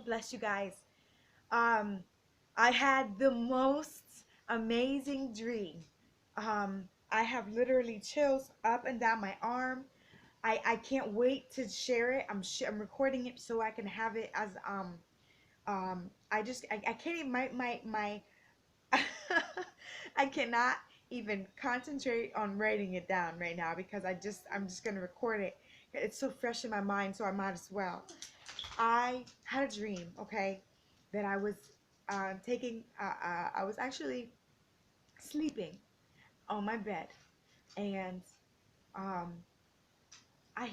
bless you guys. Um, I had the most amazing dream. I have literally chills up and down my arm. I can't wait to share it. I'm recording it so I can have it as I can't even my I cannot even concentrate on writing it down right now because I'm just gonna record it. It's so fresh in my mind, so I might as well. I had a dream, okay, that I was I was actually sleeping on my bed, and um, I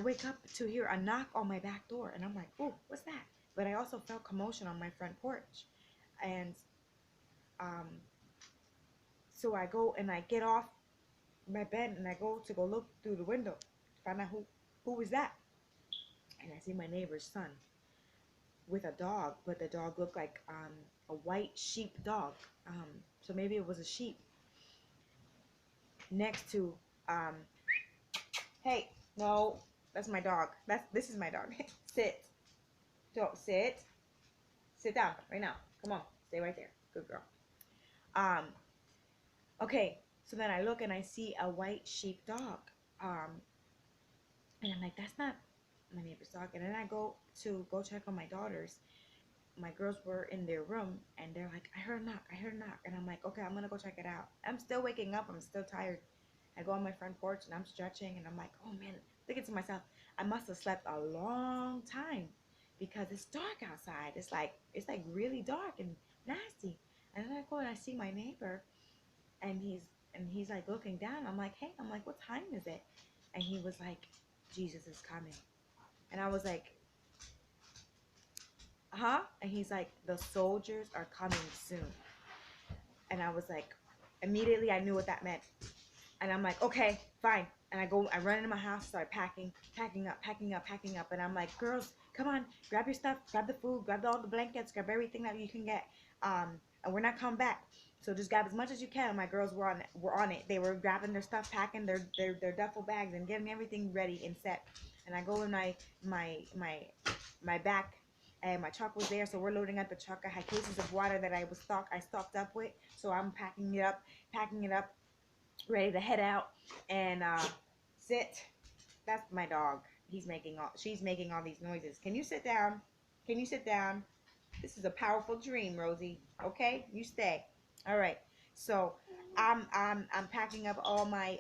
wake up to hear a knock on my back door, and I'm like, oh, what's that? But I also felt commotion on my front porch, and um, so I go and I get off my bed and I go look through the window to find out who was that, and I see my neighbor's son with a dog, but the dog looked like a white sheep dog. So maybe it was a sheep next to um. Hey, no, that's my dog. This is my dog. Sit. Don't sit. Sit down right now. Come on, stay right there. Good girl. Um. Okay. So then I look and I see a white sheep dog. Um. And I'm like, that's not my neighbor's dog. And then I go check on my daughters. My girls were in their room and they're like, I heard a knock, I heard a knock. And I'm like, okay, I'm gonna go check it out. I'm still waking up, I'm still tired. I go on my front porch and I'm stretching and I'm like, oh man, thinking to myself, I must have slept a long time because it's dark outside. It's like really dark and nasty. And then I go and I see my neighbor and he's like looking down. I'm like, hey, what time is it? And he was like, Jesus is coming. And I was like, huh? And he's like, the soldiers are coming soon. And I was like, immediately I knew what that meant. And I'm like, okay, fine. And I run into my house, start packing up. And I'm like, girls, come on, grab your stuff, grab the food, grab all the blankets, grab everything that you can get. And we're not coming back. So just grab as much as you can. My girls were on it. They were grabbing their stuff, packing their duffel bags and getting everything ready and set. And I go in my back, and my truck was there, so we're loading up the truck. I had cases of water that I stocked up with, so I'm packing it up, ready to head out. And sit. That's my dog. She's making all these noises. Can you sit down? Can you sit down? This is a powerful dream, Rosie. Okay, you stay. All right. So I'm packing up all my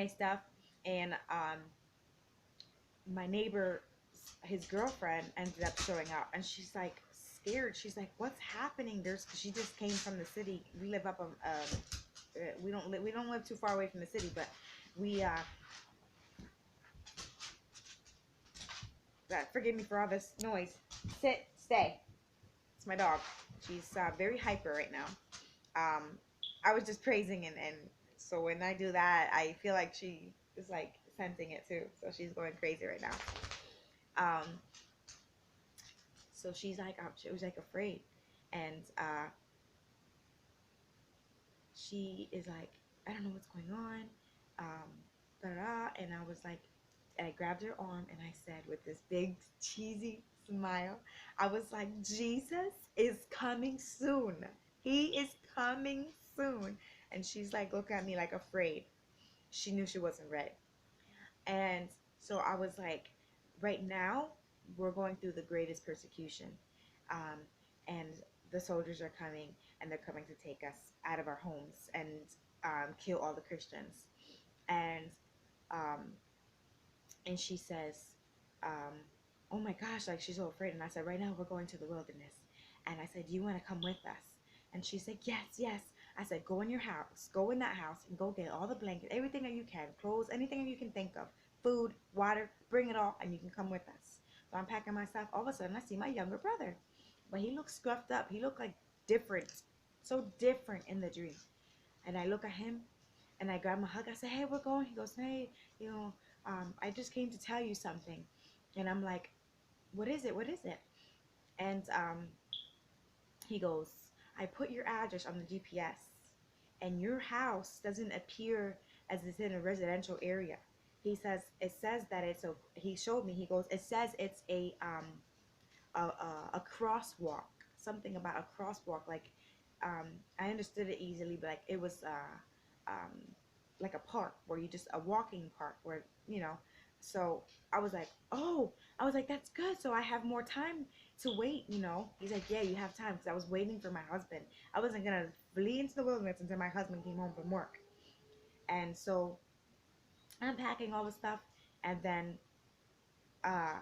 stuff, and my neighbor, his girlfriend, ended up showing up, and she's like scared. She's like, what's happening? She just came from the city. We live up we don't live too far away from the city, but we forgive me for all this noise. Stay. It's my dog. She's very hyper right now. I was just praising, and so when I do that, I feel like she is like sensing it too. So she's going crazy right now. Um, so she was like afraid, and she is like, I don't know what's going on, and I was like, and I grabbed her arm and I said with this big cheesy smile, I was like, Jesus is coming soon. He is coming soon. And she's like looking at me like afraid. She knew she wasn't ready. And so I was like, right now we're going through the greatest persecution, um, and the soldiers are coming, and they're coming to take us out of our homes and kill all the Christians. And um, and she says, um, oh my gosh, like she's so afraid. And I said, right now we're going to the wilderness. And I said, do you want to come with us? And she said, yes. I said, go in your house, go in that house and go get all the blankets, everything that you can, clothes, anything that you can think of, food, water, bring it all, and you can come with us. So I'm packing my stuff. All of a sudden I see my younger brother, but he looked scruffed up. He looked like different, so different in the dream. And I look at him and I grab him a hug. I said, hey, we're going. He goes, hey, I just came to tell you something. And I'm like, what is it? What is it? And he goes, I put your address on the GPS, and your house doesn't appear as it's in a residential area. He says, it says that it's a, he showed me, he goes, it says it's a a crosswalk, something about a crosswalk. Like, I understood it easily, but like it was um, like a park where you just a walking park where So I was like, oh, I was like, that's good. So I have more time to wait. He's like, yeah, you have time because I was waiting for my husband. I wasn't gonna flee into the wilderness until my husband came home from work. And so I'm packing all the stuff, and then uh,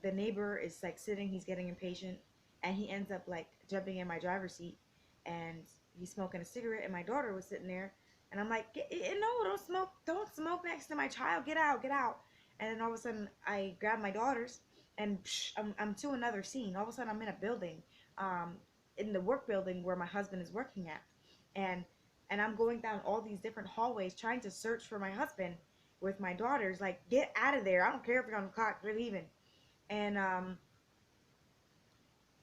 the neighbor is like sitting, he's getting impatient, and he ends up like jumping in my driver's seat, and he's smoking a cigarette, and my daughter was sitting there, and I'm like, no, don't smoke next to my child, get out, get out. And then all of a sudden I grab my daughters, and I'm to another scene. All of a sudden I'm in a building, um, in the work building where my husband is working at, and I'm going down all these different hallways trying to search for my husband with my daughters, like, get out of there, I don't care if you're on the clock, we're leaving. And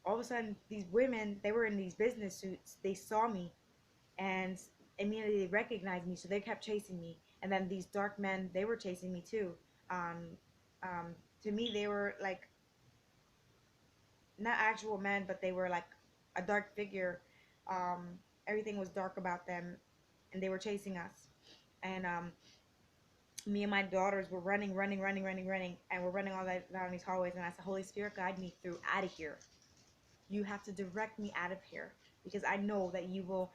all of a sudden these women, they were in these business suits, they saw me and immediately recognized me, so they kept chasing me. And then these dark men, they were chasing me too. um, to me they were like not actual men, but they were like a dark figure. um, Everything was dark about them, and they were chasing us. And me and my daughters were running, running, running, running, running, and we're running all that down these hallways. And I said, Holy Spirit, guide me through out of here. You have to direct me out of here, because I know that you will.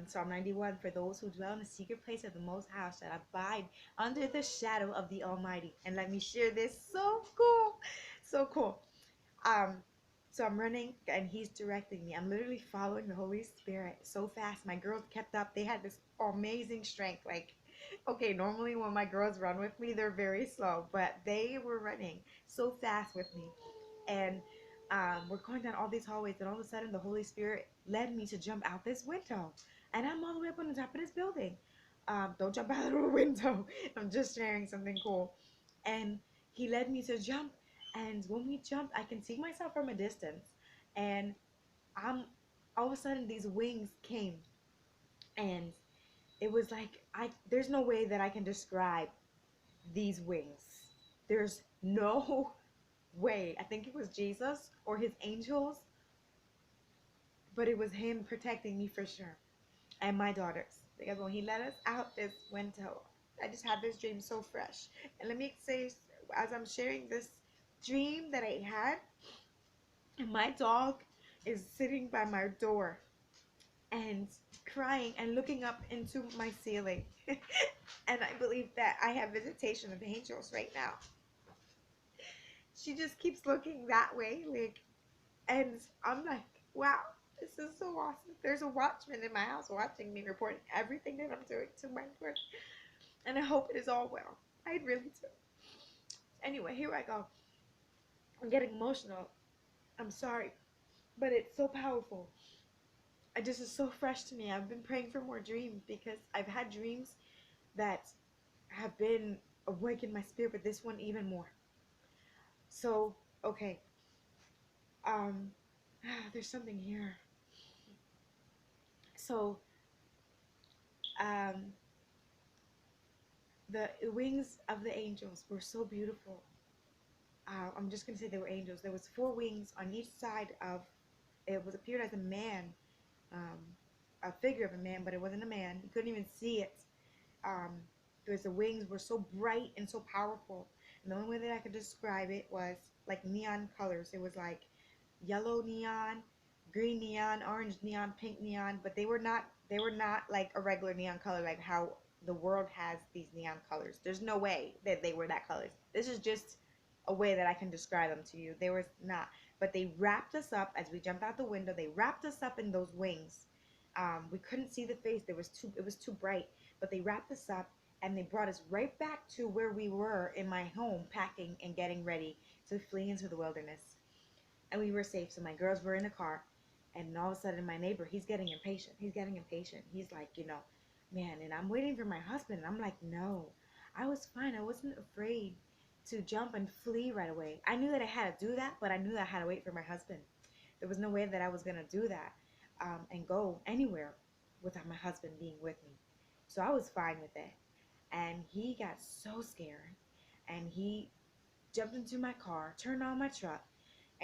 Psalm 91, for those who dwell in the secret place of the Most High shall abide under the shadow of the Almighty. And let me share this. So cool. So cool. Um, so I'm running, and he's directing me. I'm literally following the Holy Spirit so fast. My girls kept up. They had this amazing strength. Like, okay, normally when my girls run with me, they're very slow, but they were running so fast with me. And we're going down all these hallways, and all of a sudden the Holy Spirit led me to jump out this window, and I'm all the way up on the top of this building. Don't jump out of the window. I'm just sharing something cool. And he led me to jump, and when we jumped, I can see myself from a distance, and I'm all of a sudden these wings came, and it was like, I there's no way that I can describe these wings. There's no way. I think it was Jesus or his angels, but it was him protecting me for sure. And my daughters. Because when he let us out this window, I just had this dream so fresh. And let me say, as I'm sharing this dream that I had, my dog is sitting by my door and crying and looking up into my ceiling. And I believe that I have visitation of angels right now. She just keeps looking that way, like, and I'm like, wow, this is so awesome. There's a watchman in my house watching me, reporting everything that I'm doing to my work. And I hope it is all well. I really do. Anyway, here I go. I'm getting emotional. I'm sorry. But it's so powerful. It just is so fresh to me. I've been praying for more dreams, because I've had dreams that have been awake in my spirit, but this one even more. So, okay. Um, there's something here. So, um, the wings of the angels were so beautiful. I'm just gonna say they were angels. There was four wings on each side of. It was appeared as a man, um, a figure of a man, but it wasn't a man. You couldn't even see it. Um, because the wings were so bright and so powerful, and the only way that I could describe it was like neon colors. It was like yellow neon, green neon, orange neon, pink neon, but they were not. They were not like a regular neon color, like how the world has these neon colors. There's no way that they were that colors. This is just a way that I can describe them to you. They were not, but they wrapped us up as we jumped out the window. They wrapped us up in those wings. We couldn't see the face. It was too bright, but they wrapped us up, and they brought us right back to where we were in my home, packing and getting ready to flee into the wilderness. And we were safe. So my girls were in the car, and all of a sudden my neighbor, he's getting impatient. He's getting impatient. He's like, man, and I'm waiting for my husband. And I'm like, no, I was fine. I wasn't afraid to jump and flee right away. I knew that I had to do that, but I knew that I had to wait for my husband. There was no way that I was going to do that, and go anywhere without my husband being with me. So I was fine with it. And he got so scared, and he jumped into my car, turned on my truck,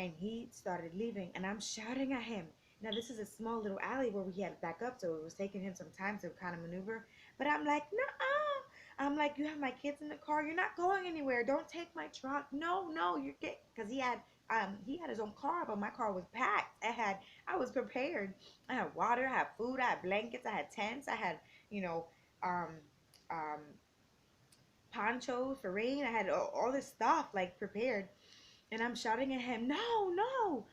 and he started leaving, and I'm shouting at him. Now this is a small little alley where we had to back up, so it was taking him some time to kind of maneuver. But I'm like, no, I'm like, you have my kids in the car. You're not going anywhere. Don't take my truck. No, no, you're get because he had his own car, but my car was packed. I was prepared. I had water, I had food, I had blankets, I had tents, I had you know um um ponchos for rain. I had all this stuff like prepared, and I'm shouting at him, no, no.